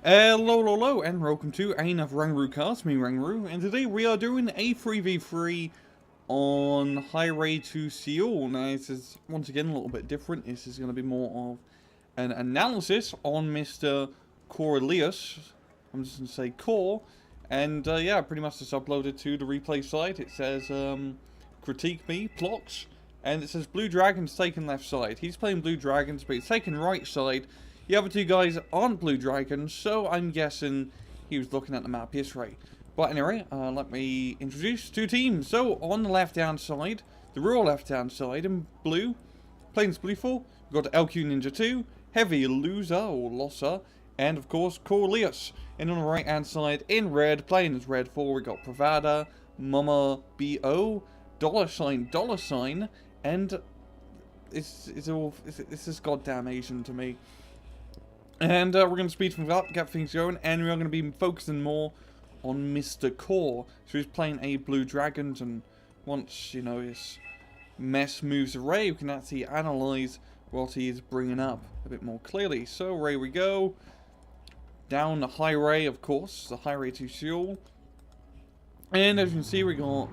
Hello, and welcome to another Rangru cast, me Rangru, and today we are doing a 3v3 on Highway to Seoul. Now this is, once again, a little bit different. This is going to be more of an analysis on Mr. Corelius. I'm just going to say Core, and yeah, pretty much just uploaded to the replay site. It says, critique me, plots, and it says Blue Dragon's taken left side. He's playing Blue Dragons, but he's taken right side. The other two guys aren't Blue Dragons, so I'm guessing he was looking at the map yesterday. But anyway, let me introduce two teams. So, on the left-hand side, the real left-hand side, in blue, Plains Blue 4, we've got LQ Ninja 2, Heavy Loser, or Losser, and of course, Corelius. And on the right-hand side, in red, playing as Red 4, we've got Pravada, Mama BO, $, and it's this goddamn Asian to me. And we're going to speed things up, get things going, and we're going to be focusing more on Mr. Core. So he's playing a Blue Dragons, and once, you know, his mess moves array, we can actually analyse what he is bringing up a bit more clearly. So, away we go. Down the highway, of course, the highway to Seoul. And as you can see, we got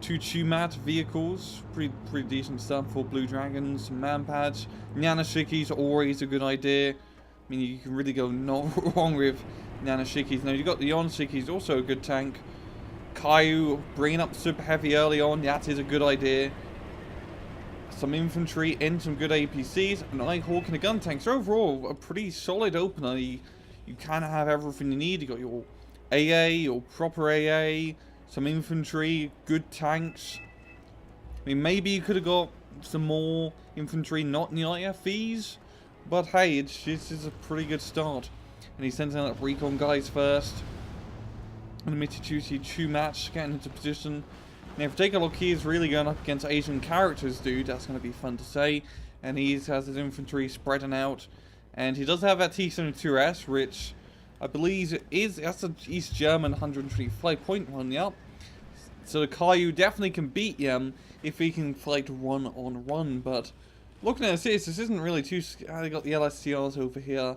two Chumat vehicles, pretty decent stuff for Blue Dragons, some man pads. Nanashikis, always a good idea. I mean, you can really go no wrong with Nanashikis. Now, you've got the Yonshikis, also a good tank. Caillou, bringing up super heavy early on, that is a good idea. Some infantry and some good APCs, an Nighthawk and a gun tank. So overall, a pretty solid opener. You kind of have everything you need. You got your AA, your proper AA, some infantry, good tanks. I mean, maybe you could have got some more infantry not in the IFVs. But hey, this is a pretty good start. And he's sending out recon guys first. And the Mitsubishi Chumat getting into position. Now if you take a look, he is really going up against Asian characters, dude. That's going to be fun to say. And he has his infantry spreading out. And he does have that T-72S, which I believe that's an East German 125.1, yep. So the Caillou definitely can beat him if he can fight one-on-one, but looking at this isn't really too... They got the LSTRs over here,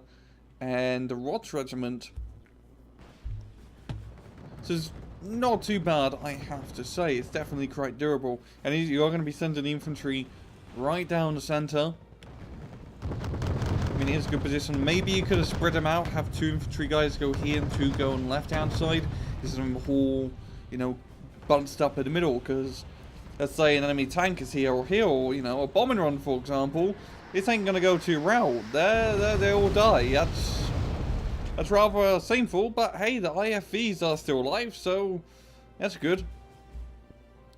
and the Rots Regiment. So it's not too bad, I have to say. It's definitely quite durable. And you are going to be sending infantry right down the centre. I mean, it's a good position. Maybe you could have spread them out, have two infantry guys go here and two go on the left-hand side. This is them all, you know, bunched up in the middle, because let's say an enemy tank is here, or you know, a bombing run, for example. This ain't gonna go too well. They all die. That's rather shameful, but hey, the IFVs are still alive, so that's good.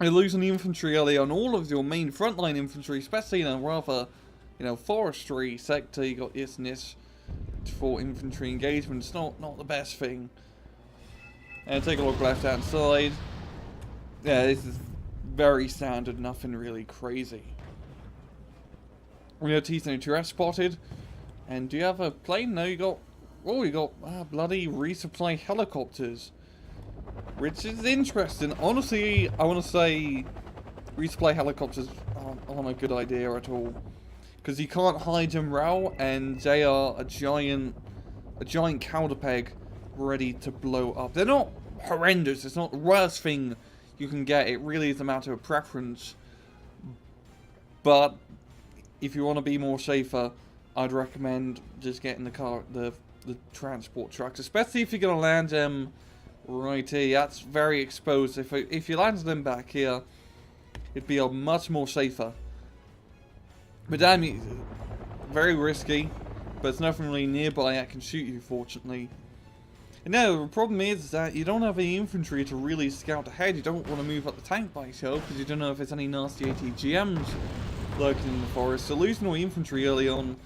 You're losing the infantry early on all of your main frontline infantry, especially in a rather, you know, forestry sector. You got this and this for infantry engagement. It's not the best thing. And take a look left-hand side. Yeah, this is very standard, nothing really crazy. We got T-72S spotted. And do you have a plane? No, you got... Oh, you got bloody resupply helicopters. Which is interesting. Honestly, I want to say resupply helicopters aren't a good idea at all. Because you can't hide them well, and they are a giant counterpeg ready to blow up. They're not horrendous, it's not the worst thing you can get. It really is a matter of preference. But if you want to be more safer, I'd recommend just getting the transport trucks, especially if you're going to land them right here. That's very exposed. If you land them back here, it'd be a much more safer. But damn, very risky. But there's nothing really nearby that can shoot you, fortunately. And now, the problem is that you don't have any infantry to really scout ahead. You don't want to move up the tank by yourself, because you don't know if there's any nasty ATGMs lurking in the forest. So losing all the infantry early on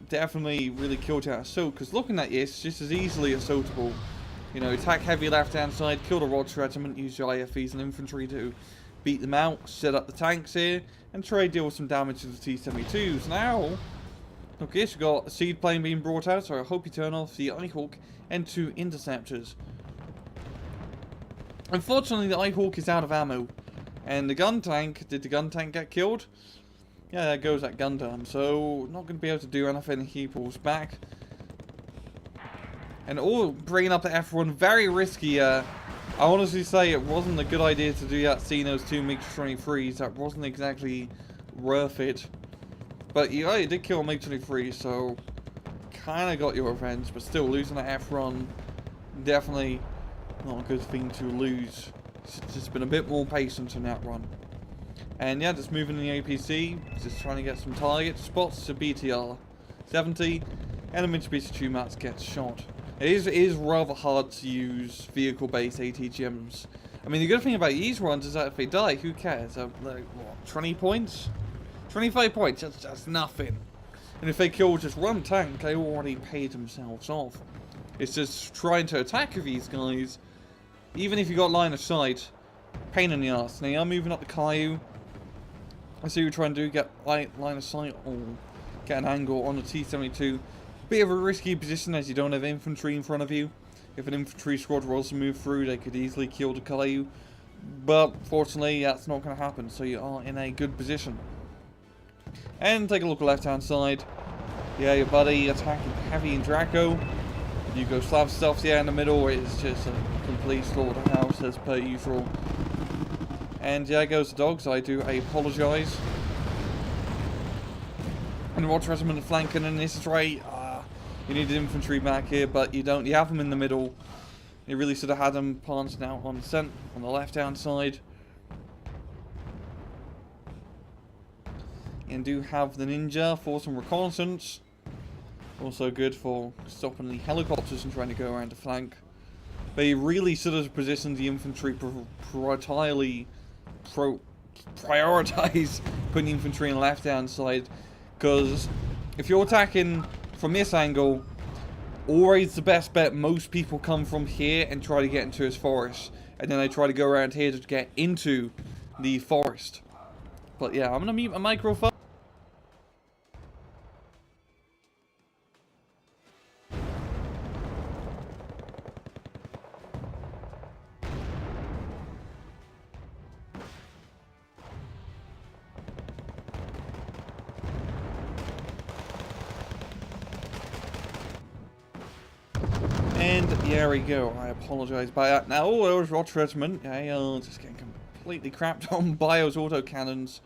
definitely really killed out Assault, because looking at this, just as easily assaultable. You know, attack heavy left-hand side, kill the Rods Regiment, use your IFVs and infantry to beat them out, set up the tanks here, and try to deal with some damage to the T-72s. Now, okay, so we've got a seed plane being brought out, so I hope you turn off the Nighthawk and two interceptors. Unfortunately, the Nighthawk is out of ammo. And the gun tank, did the gun tank get killed? Yeah, there goes that gun down. So, not going to be able to do anything. He pulls back. And all bringing up the F1, very risky. I honestly say it wasn't a good idea to do that, seeing those two MiG-23s. That wasn't exactly worth it. But yeah, you did kill a MiG-23, so kind of got your revenge. But still, losing the F1, definitely not a good thing to lose. It's just been a bit more patient in that run. And yeah, just moving in the APC, just trying to get some target spots to BTR 70, and the Mitsubishi Chumax gets shot. It is rather hard to use vehicle-based ATGMs. I mean, the good thing about these runs is that if they die, who cares? Like, what, 20 points? 25 points, that's nothing. And if they kill just one tank, they already paid themselves off. It's just trying to attack these guys, even if you got line of sight, pain in the ass. Now, I'm moving up the Caillou. I see what you're trying to do, get line of sight or get an angle on the T-72. Bit of a risky position as you don't have infantry in front of you. If an infantry squad was to move through, they could easily kill the Caillou. But fortunately, that's not going to happen, so you are in a good position. And take a look at the left-hand side. Yeah, your buddy attacking heavy and Draco. Yugoslav stuff, yeah, in the middle is just a complete slaughterhouse as per usual. And yeah, goes the dogs. I do apologise. And Roger Regiment flanking, and this is right. You need infantry back here, but you don't. You have them in the middle. You really should have had them pouncing out on the left-hand side. And do have the Ninja for some reconnaissance. Also good for stopping the helicopters and trying to go around the flank. But you really should have positioned the infantry prioritize putting the infantry on the left-hand side. Because if you're attacking from this angle, always the best bet, most people come from here and try to get into his forest. And then they try to go around here to get into the forest. But yeah, I'm going to mute my microphone. And there we go. I apologise by that. Now, all those Roger Regiment, yeah, just getting completely crapped on by those autocannons.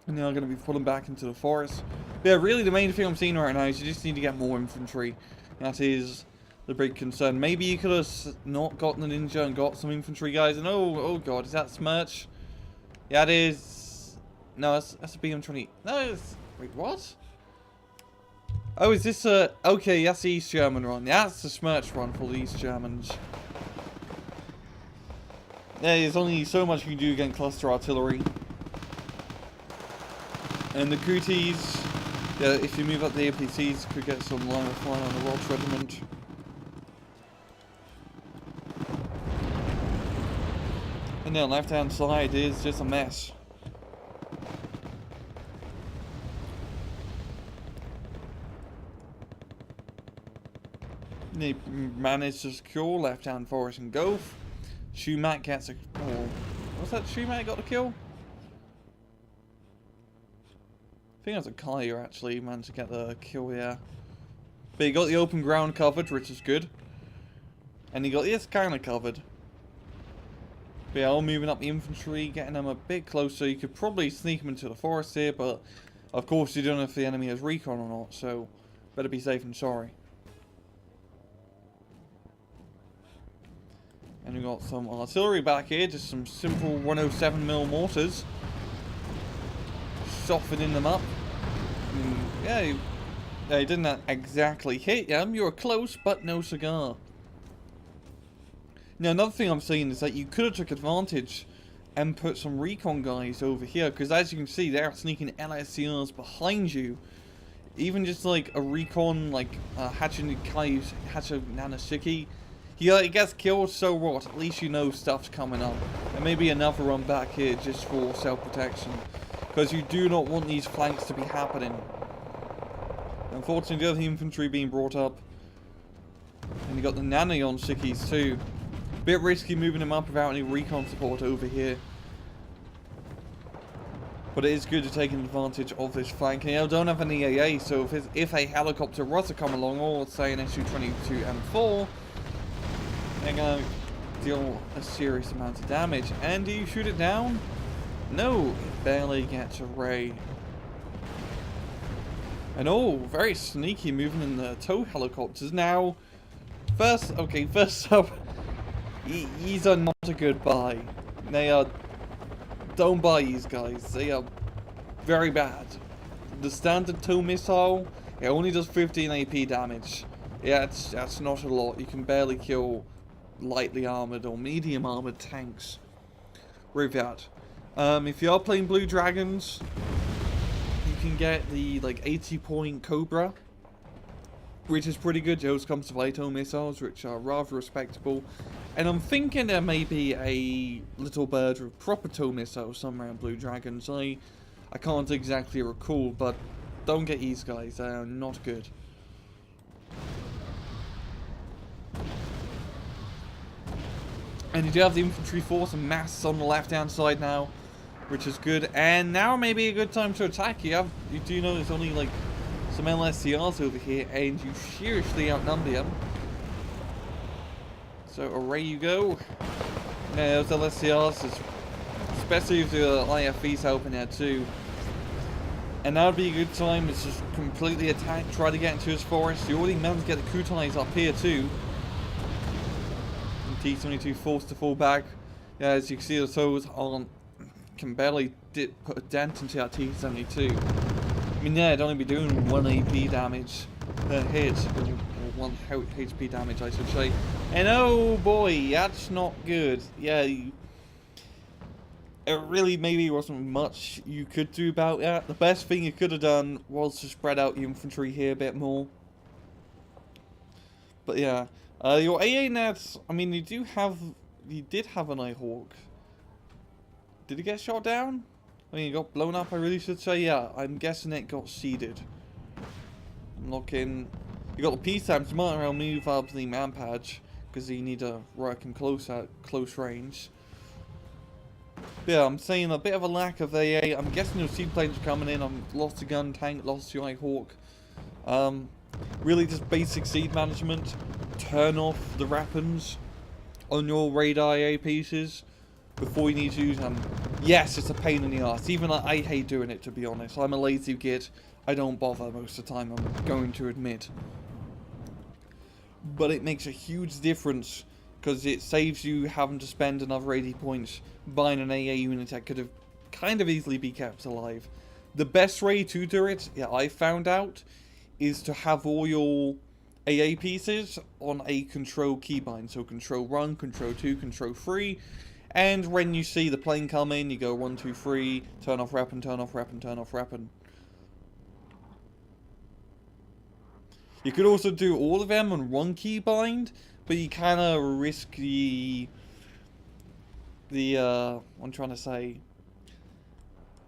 And they are going to be pulling back into the forest. But yeah, really the main thing I'm seeing right now is you just need to get more infantry. That is the big concern. Maybe you could have not gotten a Ninja and got some infantry guys. And oh god, is that Smirch? Yeah, it is. No, that's a BM-20. No, it's... Wait, what? Oh, is this a... Okay, that's the East German run. Yeah, that's the Smirch run for the East Germans. Yeah, there's only so much you can do against cluster artillery. And the Cooties, yeah, if you move up the APCs, could get some line of fire on the Welsh Regiment. And then left hand side is just a mess. They managed to secure left hand forest and Gulf. Chumax gets a... Oh, what's that? Chumax got the kill? I think that's a Caillou actually managed to get the kill, yeah. But he got the open ground covered, which is good. And he got this kind of covered. But yeah, all moving up the infantry, getting them a bit closer. You could probably sneak them into the forest here, but of course you don't know if the enemy has recon or not, so better be safe than sorry. And we got some artillery back here, just some simple 107mm mortars. Softening them up. Yeah, they didn't exactly hit them. You were close, but no cigar. Now, another thing I'm seeing is that you could have took advantage and put some recon guys over here, because as you can see, they're sneaking LSCRs behind you. Even just like a recon, like Hachi Nanosiki. He gets killed, so what? At least you know stuff's coming up. And maybe another run back here just for self-protection. Because you do not want these flanks to be happening. Unfortunately, the other infantry being brought up. And you got the Nanion Sikis too. Bit risky moving them up without any recon support over here. But it is good to take advantage of this flank. And, you know, don't have any AA, so if a helicopter was to come along, or say an Su-22 M4, they're going to deal a serious amount of damage. And do you shoot it down? No, it barely gets a ray. And oh, very sneaky moving in the tow helicopters. Now, first up, these are not a good buy. They are, don't buy these guys. They are very bad. The standard tow missile, it only does 15 AP damage. Yeah, that's not a lot. You can barely kill lightly armored or medium armored tanks with that. If you are playing Blue Dragons, you can get the like 80-point Cobra, which is pretty good. Those comes to play tow missiles, which are rather respectable. And I'm thinking there may be a little bird with proper tow missiles somewhere in Blue Dragons. I can't exactly recall, but don't get these guys. They are not good. And you do have the infantry force and mass on the left-hand side now, which is good. And now may be a good time to attack. You do know there's only like some LSCRs over here, and you seriously outnumber them. So away you go. Yeah, those LSCRs, especially if the IFV's helping there too. And that would be a good time to just completely attack, try to get into his forest. You already managed to get the Kutais up here too. And T-72 forced to fall back. Yeah, as you can see, the tows can barely put a dent into that T-72. I mean, yeah, it'd only be doing 1 AP damage per hit, or 1 HP damage, I should say. And oh boy, that's not good. Yeah, it really maybe wasn't much you could do about that. The best thing you could have done was to spread out your infantry here a bit more. But yeah, your AA nets, I mean, you did have an Nighthawk. Did it get shot down? I mean, it got blown up, I really should say. Yeah, I'm guessing it got seeded. I'm looking. You got the P-Sams, you might well move up the man patch, because you need to work him close at close range. But yeah, I'm saying a bit of a lack of AA. I'm guessing your seaplanes are coming in. I'm lost a gun tank, lost your Nighthawk. Really just basic seed management. Turn off the weapons on your radar AA pieces before you need to use them. Yes, it's a pain in the ass. Even I hate doing it, to be honest. I'm a lazy git. I don't bother most of the time, I'm going to admit. But it makes a huge difference, because it saves you having to spend another 80 points buying an AA unit that could have kind of easily be kept alive. The best way to do it, yeah, I found out, is to have all your AA pieces on a control keybind. So control 1, control 2, control 3. And when you see the plane come in, you go 1, 2, 3, turn off weapon, turn off weapon, turn off weapon. You could also do all of them on one keybind, but you kind of risk the I'm trying to say,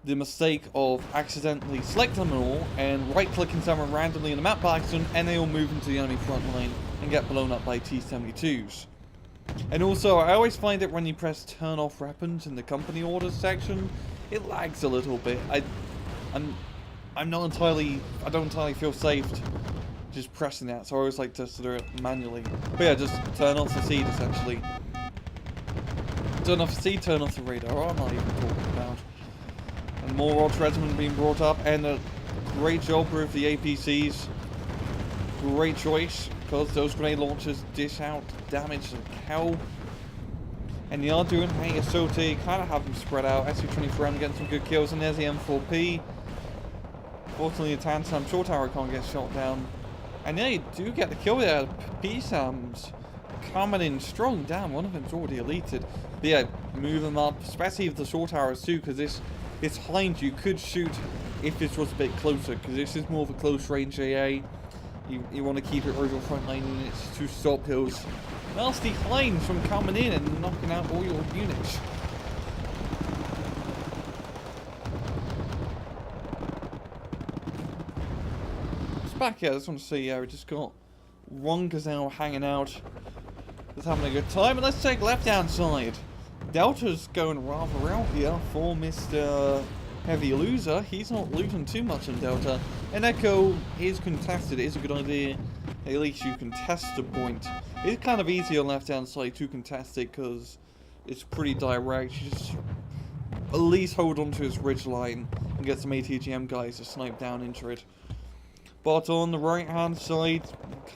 the mistake of accidentally selecting them all and right-clicking someone randomly in the map by accident, and they all move into the enemy front line and get blown up by T-72s. And also, I always find that when you press turn off weapons in the company orders section, it lags a little bit. I don't entirely feel safe just pressing that, so I always like to do it manually. But yeah, just turn off the seed essentially. Turn off the seed, turn off the radar. What am I even talking about? And more Rods Regiment being brought up, and a great job with the APCs. Great choice, because those grenade launchers dish out damage like hell. And they are doing SOT, kind of have them spread out. Su-24M getting some good kills, and there's the M4P. Fortunately, the Tantam Short Tower can't get shot down. And yeah, you do get the kill there. P-Sams coming in strong. Damn, one of them's already deleted. But yeah, move them up, especially with the Short Towers too, because this Hind you could shoot if this was a bit closer, because this is more of a close range AA. You want to keep it over front line units to stop those nasty Hinds from coming in and knocking out all your units. Back here, I just want to see, we just got one gazelle hanging out, just having a good time. And let's take left hand side. Delta's going rather out here for Mr. heavy loser. He's not losing too much in Delta. And Echo is contested. It is a good idea. At least you contest a point. It's kind of easy on left-hand side to contest it because it's pretty direct. You just at least hold on to his ridge line and get some ATGM guys to snipe down into it. But on the right-hand side,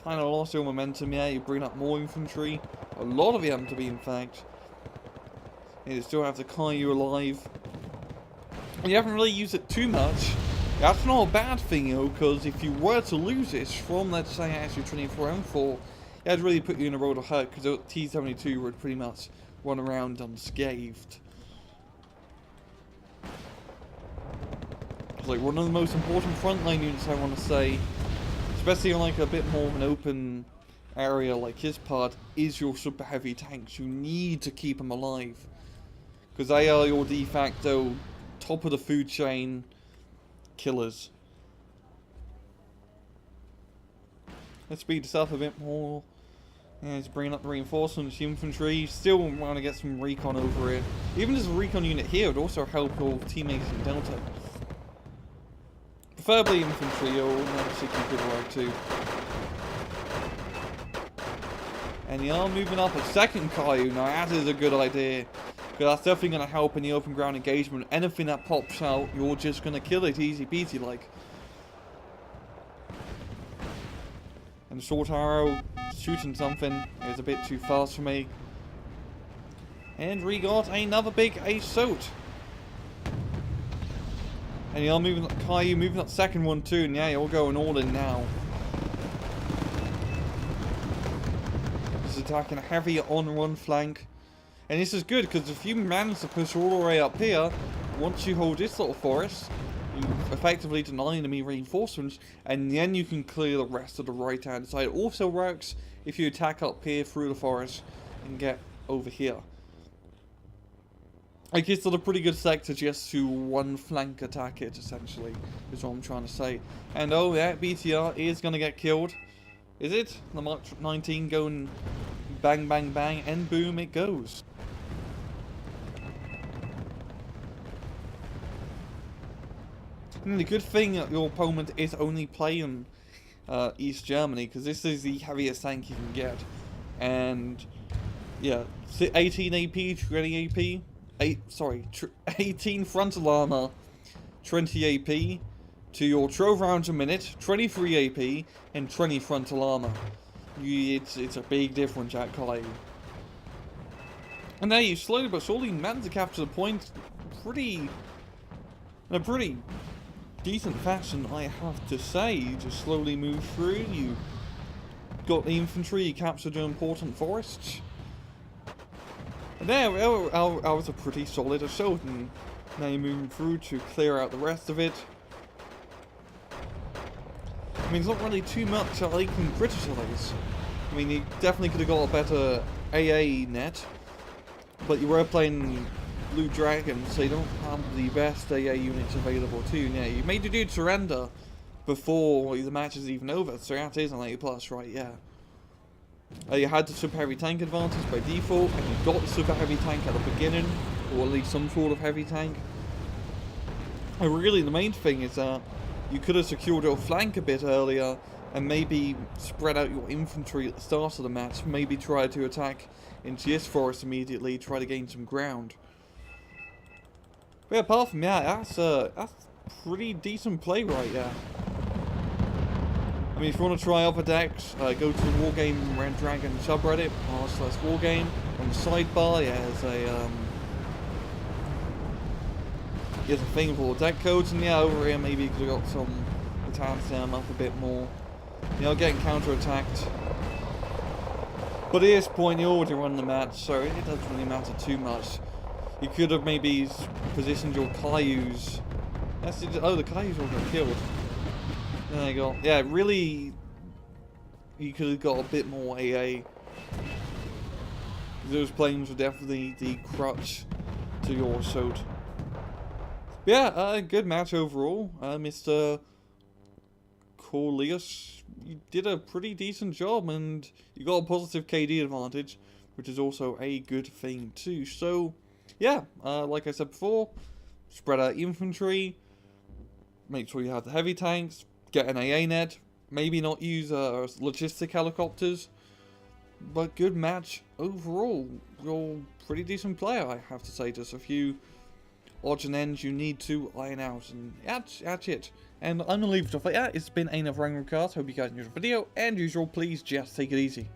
kind of lost your momentum. Yeah, you bring up more infantry. A lot of them to be, in fact. And you still have the Caillou alive. And you haven't really used it too much. That's not a bad thing, though, because if you were to lose this from, let's say, actually 24M4, that'd really put you in a world of hurt, because T-72 would pretty much run around unscathed. It's like one of the most important frontline units, I want to say, especially on like a bit more of an open area like his part, is your super heavy tanks. You need to keep them alive, because they are your de facto top of the food chain killers. Let's speed this up a bit more. Yeah, he's bringing up the reinforcements, infantry. Still want to get some recon over it. Even as a recon unit here would also help your teammates in Delta. Preferably infantry, or obviously good work too. And you are moving up a second Caillou. Now that is a good idea, because that's definitely going to help in the open ground engagement. Anything that pops out, you're just going to kill it easy peasy like. And short arrow shooting something is a bit too fast for me. And we got another big assault. And you're moving that Caillou, moving that second one too, and yeah, you're going all in now. Just attacking a heavy on one flank. And this is good, because if you manage to push all the way up here, once you hold this little forest, you effectively deny enemy reinforcements, and then you can clear the rest of the right hand side. It also works if you attack up here through the forest and get over here. Like, it's still a pretty good sector just to one flank attack it, essentially, is what I'm trying to say. And oh yeah, BTR is going to get killed. Is it? The Mark 19 going bang bang bang, and boom it goes. And the good thing that your opponent is only playing East Germany, because this is the heaviest tank you can get. And yeah, 18 AP, 20 AP. 18 frontal armor, 20 AP, to your 12 rounds a minute, 23 AP, and 20 frontal armor. It's a big difference at Caillou. And now you slowly but surely managed to capture the point in a pretty decent fashion, I have to say. You just slowly move through, you got the infantry, you captured the important forests. And there, that was a pretty solid assault, and now you're moving through to clear out the rest of it. I mean, it's not really too much that I can criticize. I mean, you definitely could have got a better AA net, but you were playing Blue Dragon, so you don't have the best AA units available to you. Yeah, you made the dude surrender before the match is even over, so that is an A+, right? Yeah. You had the super heavy tank advantage by default, and you got the super heavy tank at the beginning, or at least some sort of heavy tank. And really, the main thing is that you could have secured your flank a bit earlier, and maybe spread out your infantry at the start of the match. Maybe try to attack into this forest immediately, try to gain some ground. But apart from that, that's pretty decent play right there. I mean, if you want to try other decks, go to the Wargame Red Dragon subreddit, r/Wargame. On the sidebar, yeah, there's a thing for deck codes, and yeah, over here maybe you could have got some attacks them up a bit more. You know, getting counter-attacked. But at this point, you already run the match, so it doesn't really matter too much. You could have maybe positioned your Cailloux. Oh, the Cailloux all got killed. There you go. Yeah, really, you could have got a bit more AA. Those planes were definitely the crutch to your assault. But yeah, good match overall. Mr. Corelius, you did a pretty decent job, and you got a positive KD advantage, which is also a good thing too. So, yeah, like I said before, spread out infantry, make sure you have the heavy tanks, get an AA net, maybe not use logistic helicopters, but good match overall. You're a pretty decent player, I have to say. Just a few odds and ends you need to iron out, and that's it. And I'm going to leave it off like that. It's been another Rangram cast. Hope you guys enjoyed the video, and usual, please just take it easy.